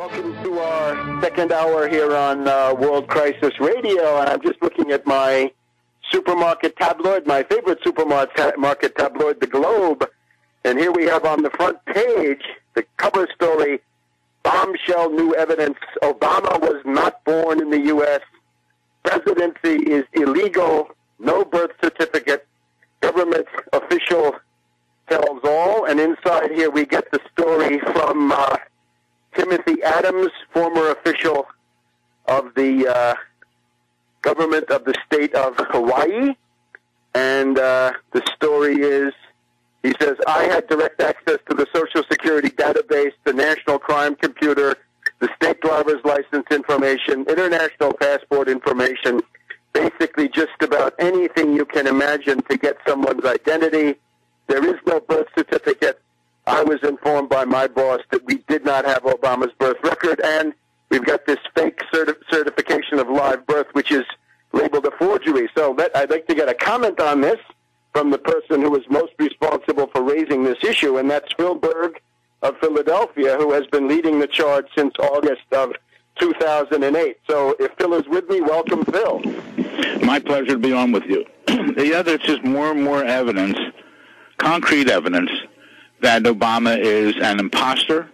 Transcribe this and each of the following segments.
Welcome to our second hour here on World Crisis Radio, and I'm just looking at my supermarket tabloid, my favorite supermarket tabloid, The Globe, and here we have on the front page the cover story, bombshell new evidence, Obama was not born in the U.S., presidency is illegal, no birth certificate, government official tells all, and inside here we get the story from Timothy Adams, former official of the government of the state of Hawaii, and the story is, he says, I had direct access to the Social Security database, the national crime computer, the state driver's license information, international passport information, basically just about anything you can imagine to get someone's identity. There is no birth certificate. I was informed by my boss that we did not have Obama's birth record, and we've got this fake certification of live birth, which is labeled a forgery. So I'd like to get a comment on this from the person who was most responsible for raising this issue, and that's Phil Berg of Philadelphia, who has been leading the charge since August of 2008. So if Phil is with me, welcome, Phil. My pleasure to be on with you. Yeah, there's just more and more evidence, concrete evidence, that Obama is an imposter,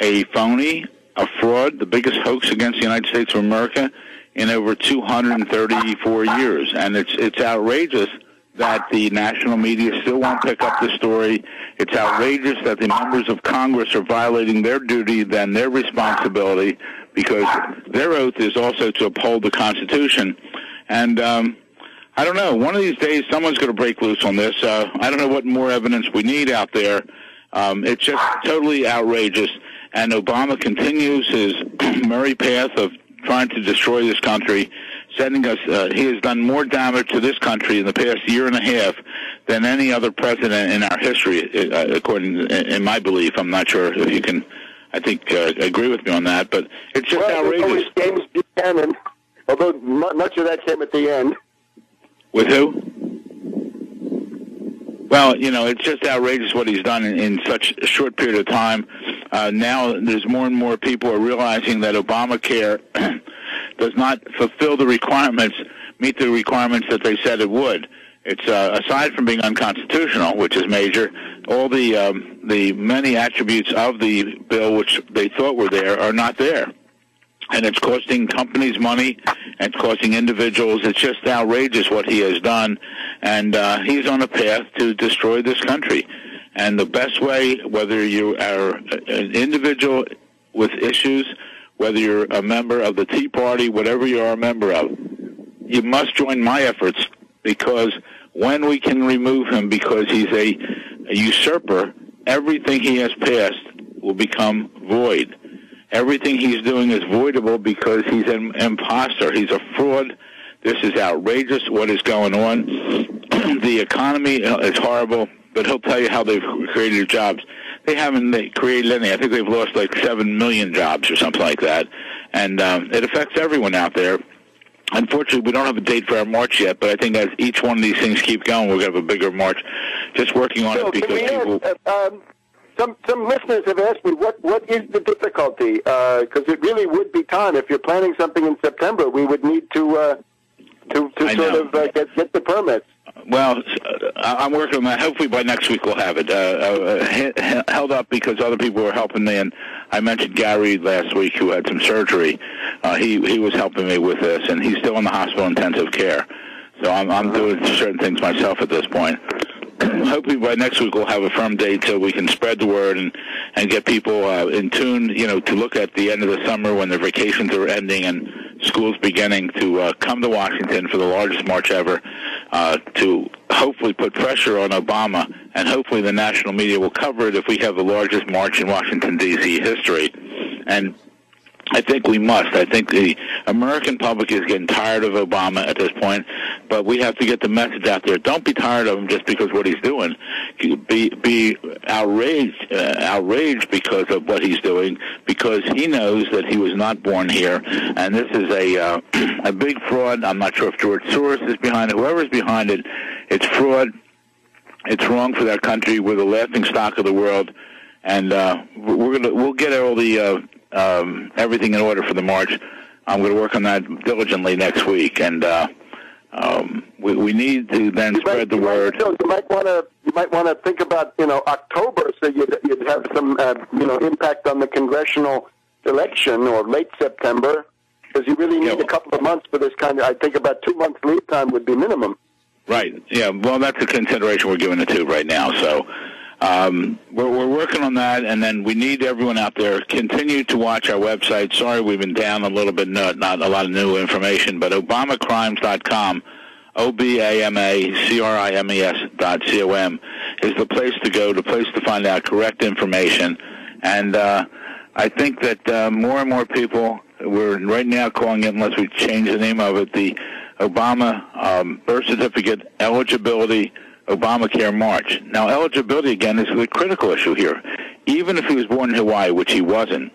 a phony, a fraud, the biggest hoax against the United States of America in over 234 years. And it's outrageous that the national media still won't pick up the story. It's outrageous that the members of Congress are violating their duty and their responsibility, because their oath is also to uphold the Constitution. And I don't know. One of these days, someone's going to break loose on this. I don't know what more evidence we need out there. It's just totally outrageous. And Obama continues his merry path of trying to destroy this country, sending us. He has done more damage to this country in the past year and a half than any other president in our history, according in my belief. I'm not sure if you can, I think, agree with me on that. But it's just outrageous. James Buchanan, although much of that came at the end. With who? Well, it's just outrageous what he's done in such a short period of time. Now there's more and more people are realizing that Obamacare does not fulfill the requirements, meet the requirements that they said it would. It's aside from being unconstitutional, which is major, all the many attributes of the bill which they thought were there are not there. And it's costing companies money, and it's costing individuals. It's just outrageous what he has done, and he's on a path to destroy this country. And the best way, whether you are an individual with issues, whether you're a member of the Tea Party, whatever you are a member of, you must join my efforts, because when we can remove him because he's a usurper, everything he has passed will become void. Everything he's doing is voidable because he's an imposter. He's a fraud. This is outrageous what is going on. The economy is horrible, but he'll tell you how they've created jobs. They haven't created any. I think they've lost like 7 million jobs or something like that. And it affects everyone out there. Unfortunately, we don't have a date for our march yet, but I think as each one of these things keep going, we're going to have a bigger march. Just working on it because people... Some listeners have asked me, what is the difficulty? Because it really would be time. If you're planning something in September, we would need to get the permits. Well, I'm working on that. Hopefully by next week we'll have it. Held up because other people were helping me, and I mentioned Gary last week who had some surgery. He was helping me with this, and he's still in the hospital intensive care. So I'm doing certain things myself at this point. Hopefully by next week we'll have a firm date so we can spread the word and get people in tune, to look at the end of the summer when their vacations are ending and school's beginning to come to Washington for the largest march ever, to hopefully put pressure on Obama, and hopefully the national media will cover it if we have the largest march in Washington, D.C. history. And I think we must. I think the American public is getting tired of Obama at this point, but we have to get the message out there. Don't be tired of him just because of what he's doing. Be outraged because of what he's doing, because he knows that he was not born here, and this is a big fraud. I'm not sure if George Soros is behind it. Whoever's behind it, it's fraud. It's wrong for that country. We're the laughing stock of the world, and we'll get all the everything in order for the march. I'm going to work on that diligently next week, and we need to then spread the word. You might want to think about October, so you'd have some impact on the congressional election, or late September, because you really need a couple of months for this kind of. I think about 2 months lead time would be minimum. Right. Yeah. Well, that's a consideration we're giving it to right now. So we're working on that, and then we need everyone out there continue to watch our website. Sorry, we've been down a little bit, not a lot of new information, but ObamaCrimes.com, ObamaCrimes.com is the place to go, the place to find out correct information. And I think that more and more people, we're right now calling it, unless we change the name of it, the Obama birth certificate eligibility Obamacare March. Now, eligibility, again, is the critical issue here. Even if he was born in Hawaii, which he wasn't,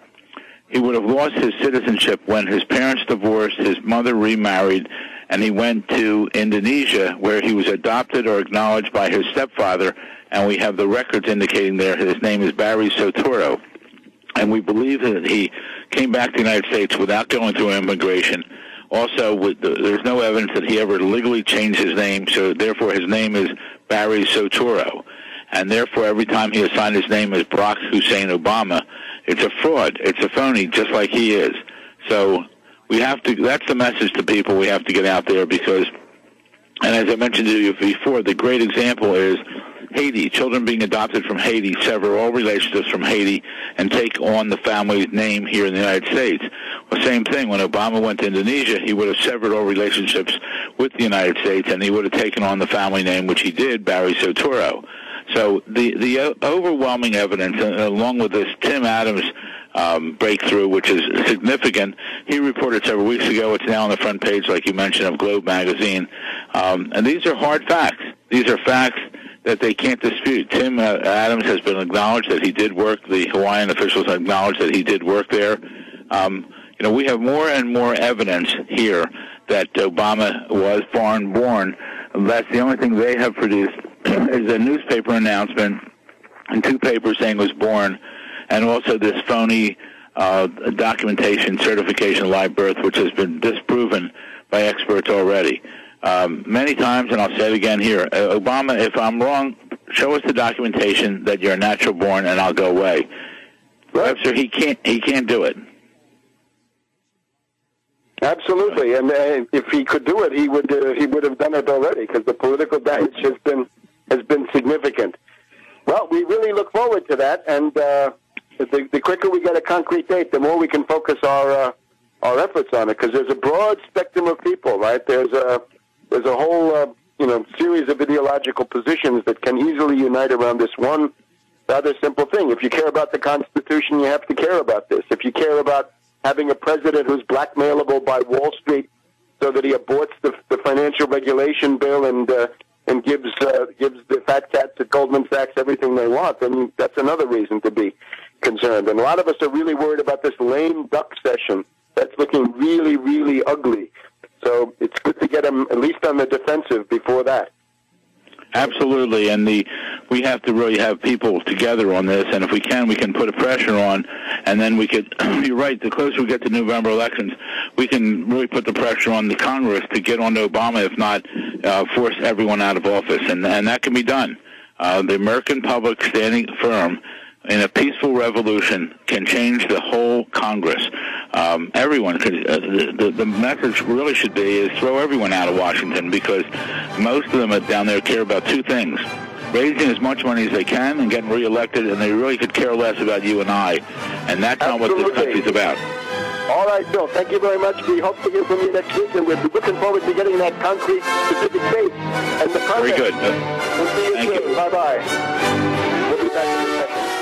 he would have lost his citizenship when his parents divorced, his mother remarried, and he went to Indonesia, where he was adopted or acknowledged by his stepfather, and we have the records indicating there his name is Barry Sotoro. And we believe that he came back to the United States without going through immigration. Also, there's no evidence that he ever legally changed his name, so therefore his name is Barry Sotoro. And therefore, every time he assigned his name as Barack Hussein Obama, it's a fraud. It's a phony, just like he is. So we have to, that's the message to people we have to get out there, because, and as I mentioned to you before, the great example is Haiti. Children being adopted from Haiti sever all relationships from Haiti and take on the family's name here in the United States. Well, same thing. When Obama went to Indonesia, he would have severed all relationships with the United States, and he would have taken on the family name, which he did, Barry Sotoro. So the overwhelming evidence, along with this Tim Adams breakthrough, which is significant, he reported several weeks ago. It's now on the front page, like you mentioned, of Globe magazine. And these are hard facts. These are facts that they can't dispute. Tim Adams has been acknowledged that he did work. The Hawaiian officials acknowledged that he did work there. We have more and more evidence here that Obama was foreign-born. That's the only thing they have produced is a newspaper announcement and 2 papers saying he was born, and also this phony documentation, certification of live birth, which has been disproven by experts already. Many times, and I'll say it again here, Obama, if I'm wrong, show us the documentation that you're natural born, and I'll go away. Webster, he can't do it. Absolutely, and if he could do it, he would have done it already, because the political damage has been significant. Well, we really look forward to that, and the quicker we get a concrete date, the more we can focus our efforts on it, because there's a broad spectrum of people, right? There's a whole series of ideological positions that can easily unite around this one rather simple thing. If you care about the Constitution, you have to care about this. If you care about having a president who's blackmailable by Wall Street so that he aborts the financial regulation bill and gives the fat cats at Goldman Sachs everything they want, then that's another reason to be concerned. And a lot of us are really worried about this lame duck session that's looking really, really ugly. So it's good to get them at least on the defensive before that. Absolutely, and we have to really have people together on this, and if we can put a pressure on, and then we could, you're right, the closer we get to November elections, we can really put the pressure on the Congress to get on to Obama, if not force everyone out of office, and that can be done. The American public standing firm in a peaceful revolution can change the whole Congress. Everyone could. The message really should be is throw everyone out of Washington, because most of them down there care about 2 things: raising as much money as they can and getting reelected, and they really could care less about you and I. And that's not what this country's about. All right, Bill. Thank you very much. We hope to hear from you next week, and we're looking forward to getting that concrete, specific date and the content. Very good. We'll see you soon. Bye-bye. We'll be back in a second.